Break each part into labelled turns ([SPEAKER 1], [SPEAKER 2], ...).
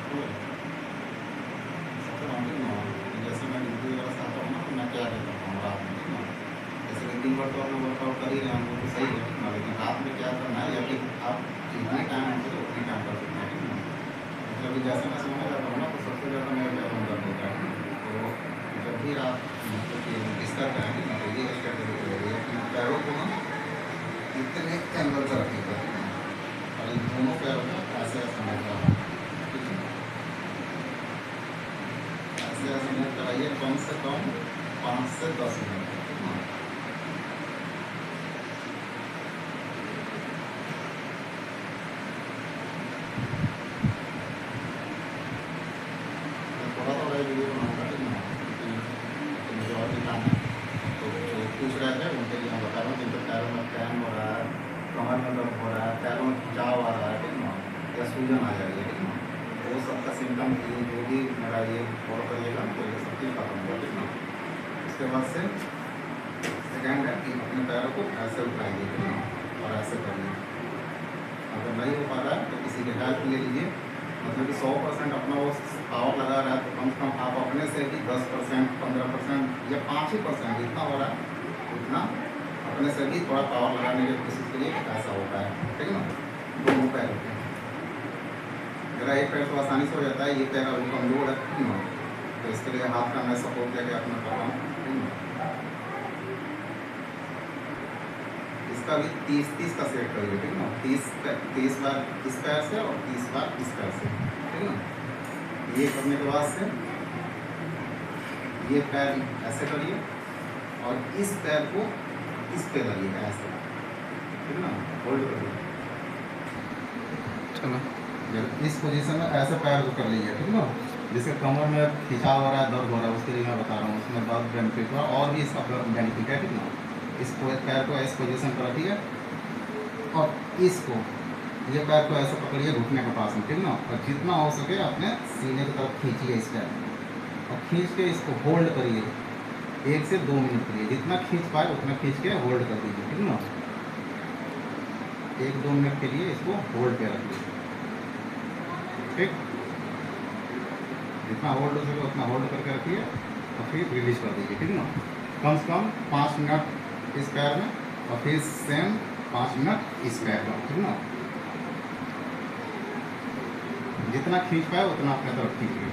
[SPEAKER 1] तो सबसे मामले में जैसे मैं ड्यूटी वगैरह से आता हूँ ना, तो मैं क्या रहता हूँ रात में, ठीक ना। जैसे कि दिन भर तो अपना वर्कआउट कर ही रहे हैं हम लोग, तो सही है, ठीक ना। लेकिन रात में क्या करना है, या कि आप जितने टाइम हो सके उतने टाइम कर सकते हैं, ठीक ना। मतलब कि जैसे मैं सोने जाता हूँ ना, तो सबसे ज़्यादा मेरे पैरों में दर्द होता है, ठीक ना। तो जब भी आप मतलब कि बिस्तर पे हैं, ठीक ना, तो ये स्ट्रेटेजी रहेगी कि पैरों को ना इतने एंगल पर रखिएगा, ठीक ना। और इन दोनों पैरों को ऐसे ऐसे मूव कराना, ठीक है। ऐसे ऐसे मूव कराइए कम से कम 5 से 10 मिनट तक, ठीक ना। मैं थोड़ा थोड़ा वीडियो बनाऊँगा, ठीक ना, क्योंकि मुझे और भी काम है। तो जो पूछ रहे थे उनके लिए मैं बता रहा हूँ, जिनके पैरों में क्रैम्प हो रहा है, कमर में दर्द हो रहा है, पैरों में खिंचाव आ रहा है, ठीक ना, या सूजन आ जा रही है, ठीक ना, तो वो सबका सिम्टम ये जो भी मेरा ये फॉलो करिएगा तो ये सब चीज़ खत्म होगा, ठीक ना। उसके बाद से सेकेंड है कि अपने पैरों को ऐसे उठाइए, ठीक ना, और ऐसे करिए। अगर नहीं हो पा रहा है तो किसी की हेल्प ले लीजिए। मतलब कि 100% अपना वो पावर लगा रहा है, तो कम से कम आप अपने से भी 10%, 15% या 5% जितना हो रहा है उतना अपने से भी थोड़ा पावर लगाने की कोशिश करिए कि ऐसा होता है, ठीक है ना। दोनों पैरों पे मेरा एक पैर तो आसानी से हो जाता है, ये पैर अभी कमजोर है, ठीक ना, तो इसके लिए हाथ का मैं सपोर्ट लेके अपना कर रहा हूँ, ठीक ना। इसका भी 30-30 का सेट करिए, ठीक ना। 30 बार इस पैर से और 30 बार इस पैर से, ठीक ना। ये करने के बाद से ये पैर ऐसे करिए और इस पैर को इस पे लाइए ऐसे, ठीक ना, होल्ड करिए।
[SPEAKER 2] चलो
[SPEAKER 1] जब इस पोजीशन में ऐसे पैर को कर लीजिए, ठीक ना। जिसके कमर में खिंचाव हो रहा है, दर्द हो रहा है, उसके लिए मैं बता रहा हूँ, उसमें बहुत बेनिफिट हुआ और भी इसका बेनिफिट है, ठीक ना। इस पैर को इस पोजीशन पर रखिए और इसको ये पैर को ऐसे पकड़िए घुटने के पास में, ठीक ना, और जितना हो सके अपने सीने की तरफ खींचिए इस पैर को और खींच के इसको होल्ड करिए 1 से 2 मिनट के लिए, जितना खींच पाए उतना खींच के होल्ड कर दीजिए, ठीक ना। 1-2 मिनट के लिए इसको होल्ड पे रखिए, ठीक। जितना होल्ड हो सके उतना होल्ड करके रखिए और फिर रिलीज कर दीजिए, ठीक ना। कम से कम 5 मिनट इस पैर में और फिर सेम 5 मिनट इस पैर में, ठीक ना। जितना खींच पाए उतना अपने तरफ खींचिए।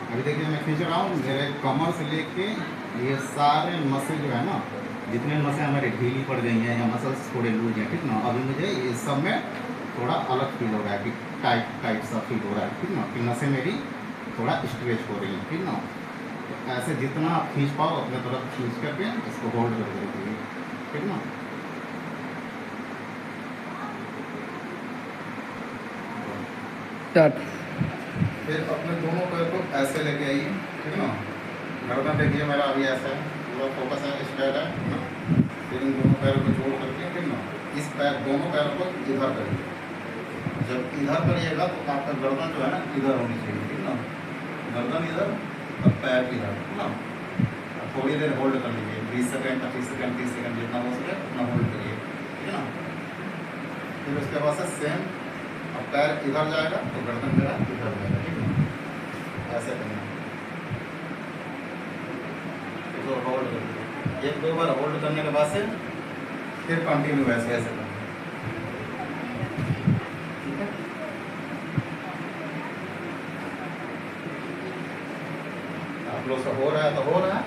[SPEAKER 1] अभी देखिए मैं खींच रहा हूँ, मेरे कमर से लेके ये सारे मसल जो है ना, जितने मसल हमारे ढीली पड़ गई हैं या मसल्स थोड़े लूज हैं, ठीक ना, अभी मुझे ये सब में थोड़ा अलग फील हो रहा है कि टाइट टाइट सा फील हो रहा है, ठीक ना, कि नसें मेरी थोड़ा स्ट्रेच हो रही है, ठीक ना। तो ऐसे जितना आप खींच पाओ अपने तरफ खींच करके इसको होल्ड करके रखिए, ठीक ना।
[SPEAKER 2] स्टार्ट।
[SPEAKER 1] फिर अपने दोनों पैर को ऐसे लेके आइए, ठीक ना। गर्दन देखिए मेरा अभी ऐसा है, पूरा फोकस है, स्ट्रेट है ना। फिर इन दोनों पैरों को जोड़ करके, ठीक ना, इस पैर दोनों पैरों को इधर करिए। जब इधर करिएगा तो आपका गर्दन जो है ना इधर होनी चाहिए, ठीक ना। गर्दन इधर और पैर इधर, ठीक ना। अब थोड़ी देर होल्ड कर लीजिए, 20 सेकेंड, 25 सेकेंड, 30 सेकेंड, जितना हो सके उतना होल्ड करिए, ठीक है ना। फिर उसके बाद से सेम, अब पैर इधर जाएगा तो गर्दन मेरा इधर जाएगा, ठीक ना। ऐसे करना, इसको होल्ड करिए। 1-2 बार होल्ड करने के बाद से फिर कंटिन्यू ऐसे ऐसे करना, ठीक है। आप लोग से हो रहा है तो हो रहा है,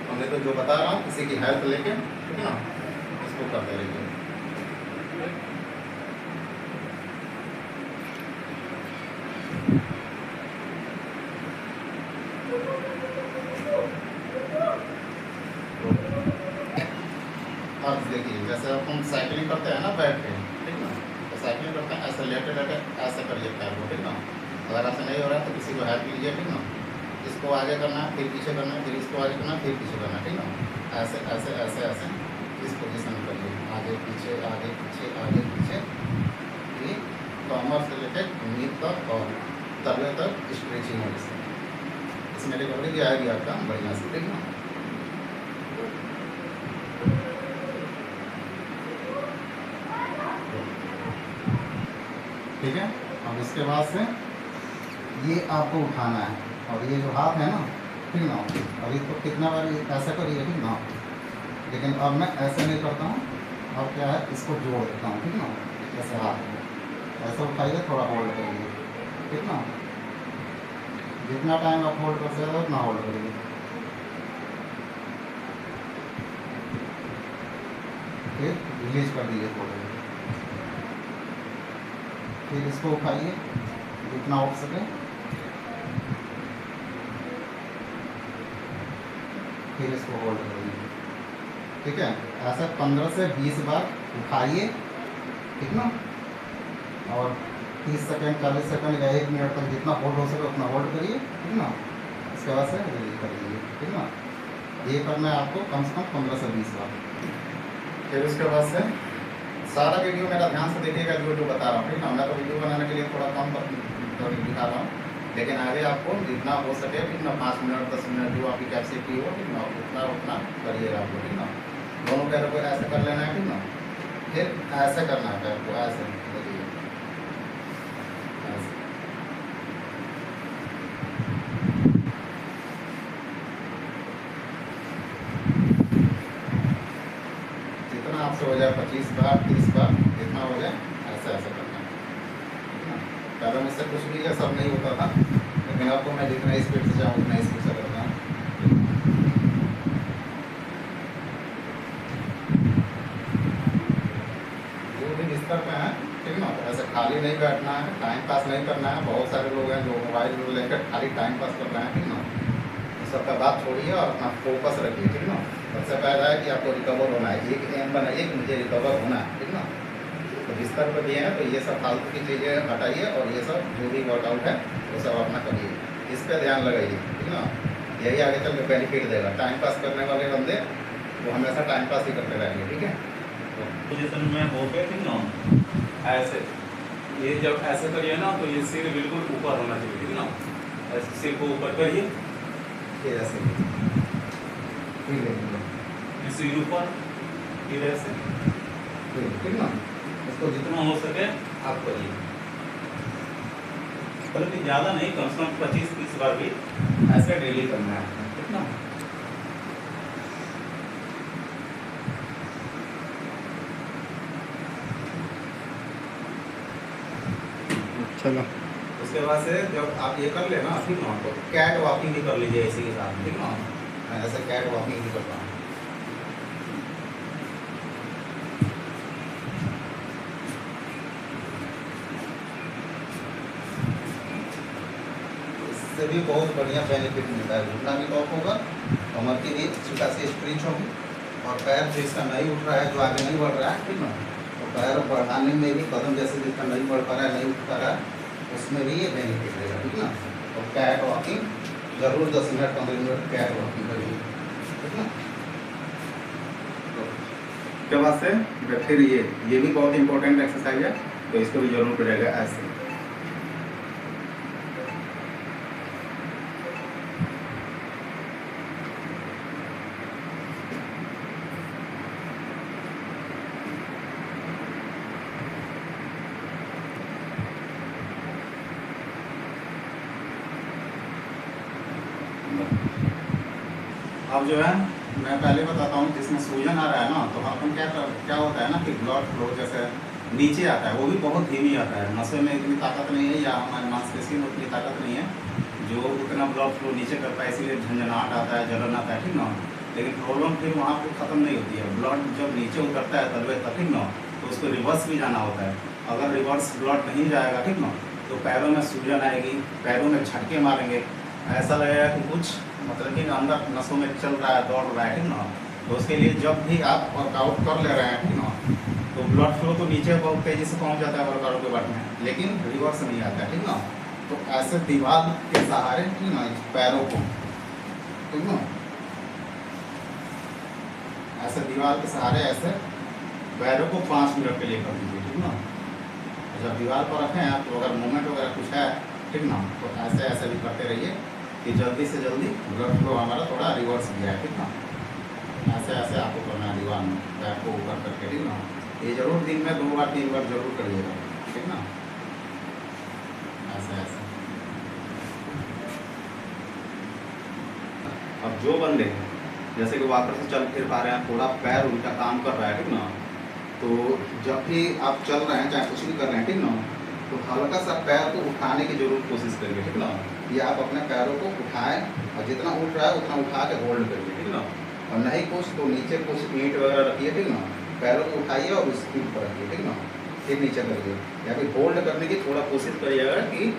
[SPEAKER 1] हमने तो जो बता रहा हूँ किसी की हेल्प लेके, ठीक है ना, इसको करते रहिए। अब देखिए जैसे अब हम साइकिलिंग करते हैं ना बैठ के, ठीक ना, तो साइकिलिंग करते हैं ऐसे लेटे लेटे ऐसे करिए पैर को, ठीक ना। अगर ऐसा नहीं हो रहा है तो किसी को हेल्प लीजिए, ठीक ना। इसको आगे करना है, फिर पीछे करना है, फिर इसको आगे करना है, फिर पीछे करना है, ठीक ना। ऐसे ऐसे ऐसे ऐसे इस पोजीशन में करिए, आगे पीछे आगे पीछे आगे पीछे, ये कमर से लेकर नी तक और तलवे तक स्ट्रेचिंग है। इसमें रिकवरी भी आएगी आपका बढ़िया से, ठीक ना। ठीक है। अब उसके बाद से ये आपको उठाना है, और ये जो हाथ है ना, ठीक ना, अभी तो कितना बार ऐसा करिए, ठीक ना, लेकिन अब मैं ऐसे नहीं करता हूँ। अब क्या है, इसको जोड़ देता हूँ, ठीक ना, ऐसे हाथ को ऐसे उठाइए, थोड़ा होल्ड करिए, ठीक ना, जितना टाइम आप होल्ड कर सकते हो उतना होल्ड करिए, फिर रिलीज कर दीजिए थोड़े, फिर इसको उठाइए जितना उठ सके, फिर इसको होल्ड करिए, ठीक है। ऐसा 15 से 20 बार उठाइए, ठीक ना, और 30 सेकंड 40 सेकंड या 1 मिनट तक जितना होल्ड हो सके उतना होल्ड करिए, ठीक ना, इसके बाद से रिलीज कर दीजिए, ठीक ना। ये करना है आपको कम से कम 15 से 20 बार। फिर उसके बाद से सारा वीडियो मेरा ध्यान से देखिएगा, जो जो बता रहा हूँ, ठीक ना। मैं तो वीडियो बनाने के लिए थोड़ा कम दिखा रहा हूँ, लेकिन आगे आपको जितना हो सके, ठीक ना, 5 मिनट 10 मिनट जो आपकी कैपेसिटी हो, ठीक ना, उतना उतना करिएगा आपको, ठीक ना। दोनों पैरों को ऐसे कर लेना है, ठीक ना, फिर ऐसे करना है पैर को, ऐसे देखिए, ऐसे। जितना आपसे हो जाए 25 बार 30 बार जितना हो जाए, ऐसे ऐसे करना है, ठीक ना। पहले मुझसे कुछ भी ये सब नहीं होता था, लेकिन अब तो मैं जितना स्पीड से जाऊँ उतना स्पीड से करता हूँ। जो भी बिस्तर पे है, ठीक ना, तो ऐसे खाली नहीं बैठना है, टाइम पास नहीं करना है। बहुत सारे लोग हैं जो मोबाइल लेकर खाली टाइम पास कर रहे हैं, ठीक ना। तो सबका बात छोड़िए और अपना फोकस रखिए, ठीक ना। सबसे पहला है कि आपको रिकवर होना है, एक एम बनाइए कि मुझे रिकवर होना है, ठीक ना। तो बिस्तर पर दिए हैं तो ये सब फालतू की चीज़ें हटाइए, और ये सब जो भी वर्कआउट है वो सब अपना करिए, इस पर ध्यान लगाइए, ठीक ना। यही आगे चल के बेनिफिट देगा। टाइम पास करने वाले बंदे वो हमेशा टाइम पास ही करते रहेंगे, ठीक है।
[SPEAKER 2] पोजीशन में हो के, ठीक ना, ऐसे ये जब ऐसे करिए ना तो ये सिर बिल्कुल ऊपर होना चाहिए, ठीक ना। ऐसे सिर को ऊपर करिए,
[SPEAKER 1] फिर ऐसे फिर
[SPEAKER 2] ये सिर ऊपर, फिर ऐसे,
[SPEAKER 1] ठीक ना। इसको
[SPEAKER 2] जितना हो सके आप करिए, बल्कि ज़्यादा नहीं, कम से कम 25-30 बार भी ऐसे डेली करना है, ठीक ना।
[SPEAKER 1] चलो,
[SPEAKER 2] उसके बाद से जब आप ये कर लेना, ठीक ना, तो कैट वॉकिंग भी कर लीजिए इसी के साथ, ठीक ना।
[SPEAKER 1] मैं ऐसे कैट वॉकिंग भी करता हूँ। इससे भी बहुत बढ़िया बेनिफिट मिलता है। घुटना भी लॉक होगा, कमर की भी अच्छी खासी स्ट्रेच होगी, और पैर जिसका नहीं उठ रहा है, जो आगे नहीं बढ़ रहा है, ठीक ना, तो पैर बढ़ाने में भी, कदम जैसे जिसका नहीं बढ़ पा रहा है, नहीं उठ पा रहा है, उसमें भी ये बेनिफिट देगा, ठीक ना। तो कैट वॉकिंग जरूर 10 मिनट 15 मिनट कैट वॉकिंग करिए, ठीक ना।
[SPEAKER 2] उसके बाद से फिर ये भी बहुत इंपॉर्टेंट एक्सरसाइज है, तो इसको भी जरूर करेगा ऐसे। अब जो है मैं पहले बताता हूँ, जिसमें सूजन आ रहा है ना, तो अपन क्या होता है ना कि ब्लड फ्लो जैसे नीचे आता है, वो भी बहुत धीमी आता है। नसों में इतनी ताकत नहीं है, या हमारे मांसपेशी में उतनी ताकत नहीं है जो उतना ब्लड फ्लो नीचे कर पाए, इसीलिए झंझनाहट आता है, जलन आता है, ठीक ना। लेकिन प्रॉब्लम फिर वहाँ पर ख़त्म नहीं होती है। ब्लड जब नीचे उतरता है तलवे तक, ठीक ना, तो उसको रिवर्स भी जाना होता है। अगर रिवर्स ब्लड नहीं जाएगा, ठीक ना, तो पैरों में सूजन आएगी, पैरों में झटके मारेंगे, ऐसा लगेगा कि कुछ मतलब कि अंदर नसों में चल रहा है, दौड़ रहा है, ठीक ना। तो उसके लिए जब भी आप वर्कआउट कर ले रहे हैं, ठीक ना, तो ब्लड फ्लो तो नीचे बहुत तेज़ी से पहुंच जाता है वर्कआउट के बाद में, लेकिन रिवर्स नहीं आता है, ठीक ना। तो ऐसे दीवार के सहारे, ठीक ना, पैरों को, ठीक ना, ऐसे दीवार के सहारे ऐसे पैरों को 5 मिनट के लिए कर दीजिए, ठीक ना। जब दीवार पर रखें आप, तो अगर मूवमेंट वगैरह कुछ है, ठीक ना, तो ऐसे ऐसे भी करते रहिए कि जल्दी से जल्दी ब्लड फ्लो हमारा थोड़ा रिवर्स हो जाए, ठीक ना। ऐसे ऐसे आपको करना है दीवार में, पैर को ऊपर करके, ठीक ना। ये जरूर दिन में 2 बार 3 बार जरूर करिएगा, ठीक ना। ऐसा ऐसा। अब जो बंदे जैसे कि वाकर से चल फिर पा रहे हैं, थोड़ा पैर उनका काम कर रहा है, ठीक ना, तो जब भी आप चल रहे हैं चाहे कुछ भी कर रहे हैं, ठीक ना, तो हल्का सा पैर को उठाने की जरूर कोशिश करिए, ठीक ना। ये आप अपने पैरों को उठाएं और जितना उठ रहा है उतना उठा के होल्ड करिए, ठीक ना। और नहीं कुछ तो नीचे कुछ ईंट वगैरह रखिए, ठीक ना, पैरों को उठाइए और उसकी ऊपर रखिए, ठीक ना, फिर नीचे करिए या फिर होल्ड करने की थोड़ा कोशिश करिएगा कि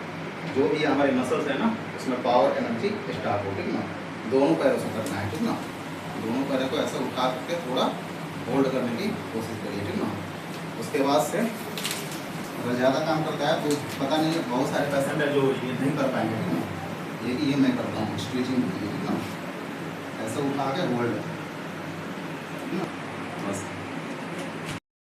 [SPEAKER 2] जो भी हमारे मसल्स है ना उसमें पावर एनर्जी स्टार्ट हो, ठीक ना। दोनों पैरों से करना है, ठीक ना, दोनों पैरों को ऐसा उठा करके थोड़ा होल्ड करने की कोशिश करिए, ठीक ना। उसके बाद से अगर ज़्यादा काम करता है तो पता नहीं, बहुत सारे पेशेंट है जो ये नहीं कर पाएंगे, ठीक ना। ये मैं करता हूँ स्ट्रेचिंग, ठीक ना, ऐसे उठा के होल्ड, ठीक ना, बस।